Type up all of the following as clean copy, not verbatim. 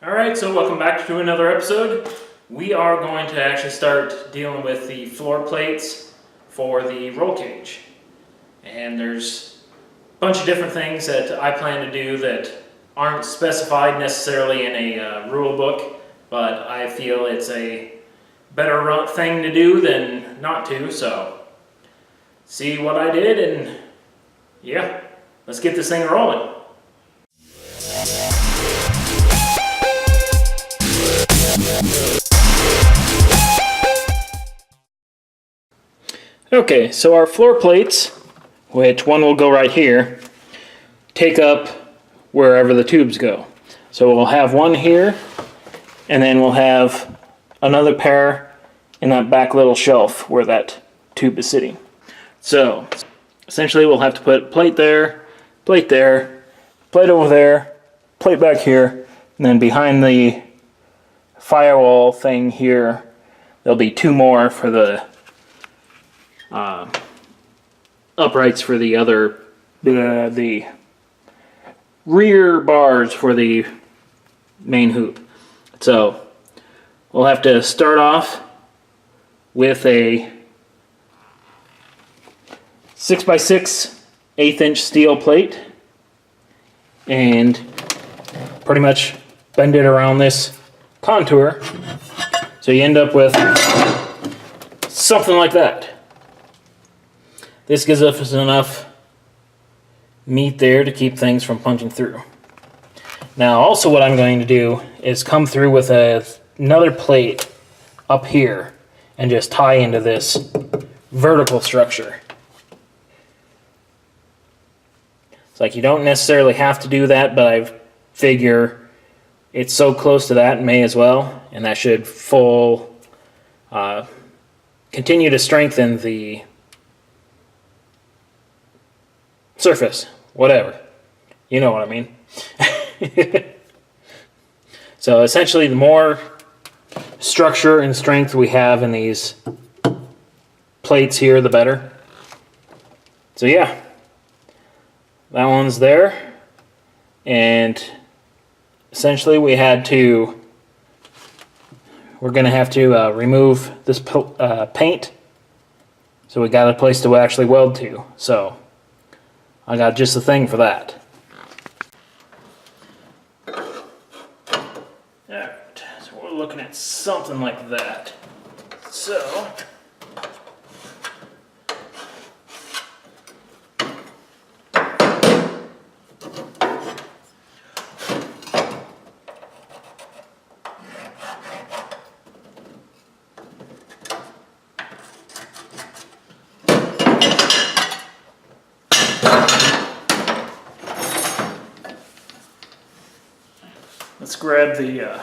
Alright, so welcome back to another episode. We are going to actually start dealing with the floor plates for the roll cage. And there's a bunch of different things that I plan to do that aren't specified necessarily in a rule book, but I feel it's a better thing to do than not to, so see what I did and yeah, let's get this thing rolling. Okay, so our floor plates, which one will go right here, take up wherever the tubes go. So we'll have one here, and then we'll have another pair in that back little shelf where that tube is sitting. So essentially we'll have to put plate there, plate over there, plate back here, and then behind the firewall thing here, there'll be two more for the uprights for the other, the rear bars for the main hoop. So we'll have to start off with a 6x6 1/8" steel plate and pretty much bend it around this contour so you end up with something like that. This gives us enough meat there to keep things from punching through. Now also what I'm going to do is come through with another plate up here and just tie into this vertical structure. It's like you don't necessarily have to do that, but I figure it's so close to that, may as well, and that should continue to strengthen the surface, whatever. You know what I mean. So essentially the more structure and strength we have in these plates here, the better. So yeah, that one's there. And essentially we're going to have to remove this paint. So we got a place to actually weld to. So I got just the thing for that. Alright, so we're looking at something like that. So let's grab the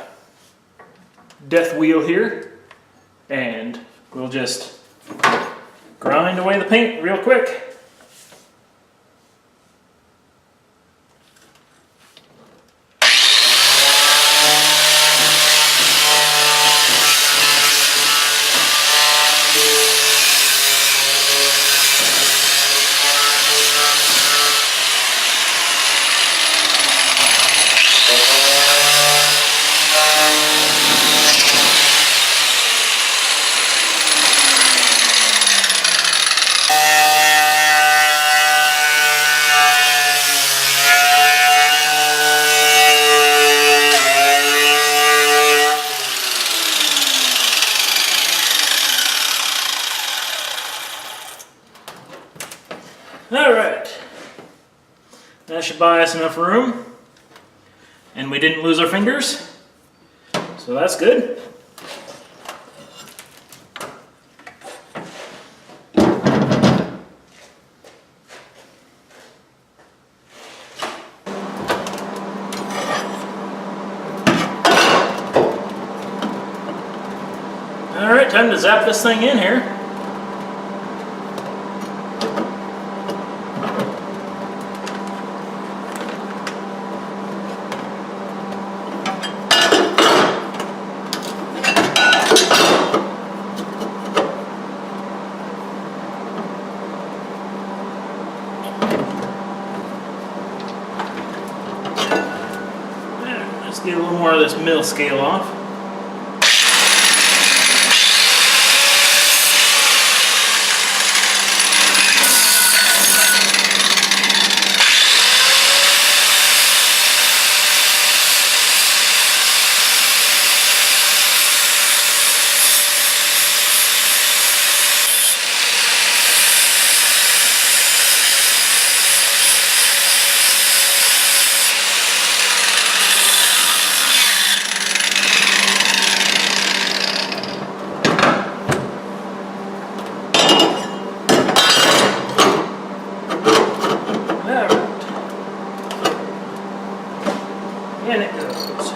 death wheel here and we'll just grind away the paint real quick. Alright, that should buy us enough room, and we didn't lose our fingers, so that's good. Alright, time to zap this thing in here. get a little more of this mill scale off. And it goes.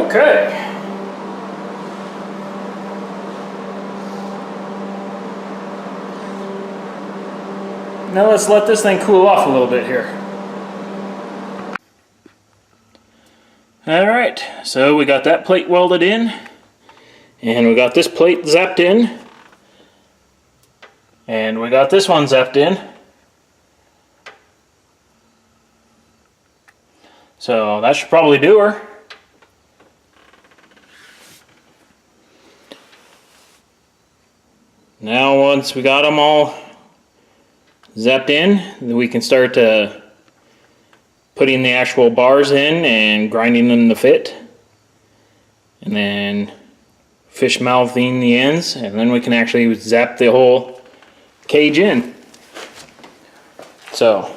Okay. Now let's let this thing cool off a little bit here. Alright, so we got that plate welded in, and we got this plate zapped in, and we got this one zapped in. So that should probably do her. Now once we got them all zapped in, then we can start putting the actual bars in and grinding them to fit, and then fish mouthing the ends, and then we can actually zap the whole cage in. So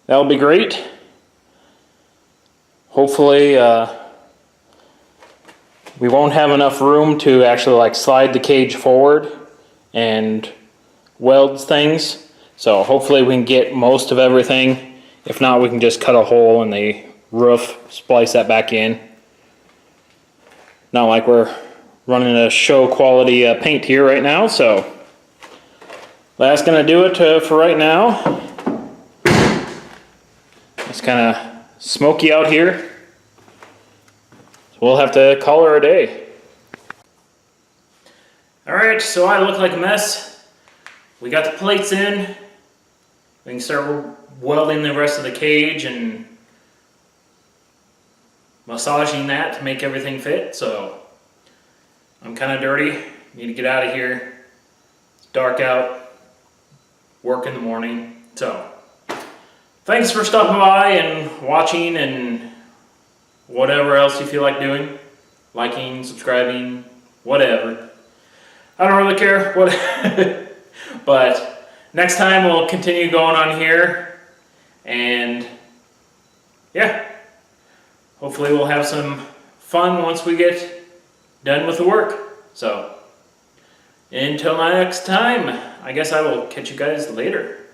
that'll be great. Hopefully we won't have enough room to actually like slide the cage forward and weld things, so hopefully we can get most of everything. If not, we can just cut a hole in the roof, splice that back in. Not like we're running a show quality paint here right now, so that's gonna do it for right now. It's kind of smoky out here, so we'll have to call her a day. Alright, so I look like a mess. We got the plates in. We can start welding the rest of the cage and massaging that to make everything fit. So I'm kind of dirty, need to get out of here. It's dark out, work in the morning. So thanks for stopping by and watching and whatever else you feel like doing. Liking, subscribing, whatever. I don't really care what. But next time we'll continue going on here, and yeah, hopefully we'll have some fun once we get done with the work. So until next time, I guess I will catch you guys later.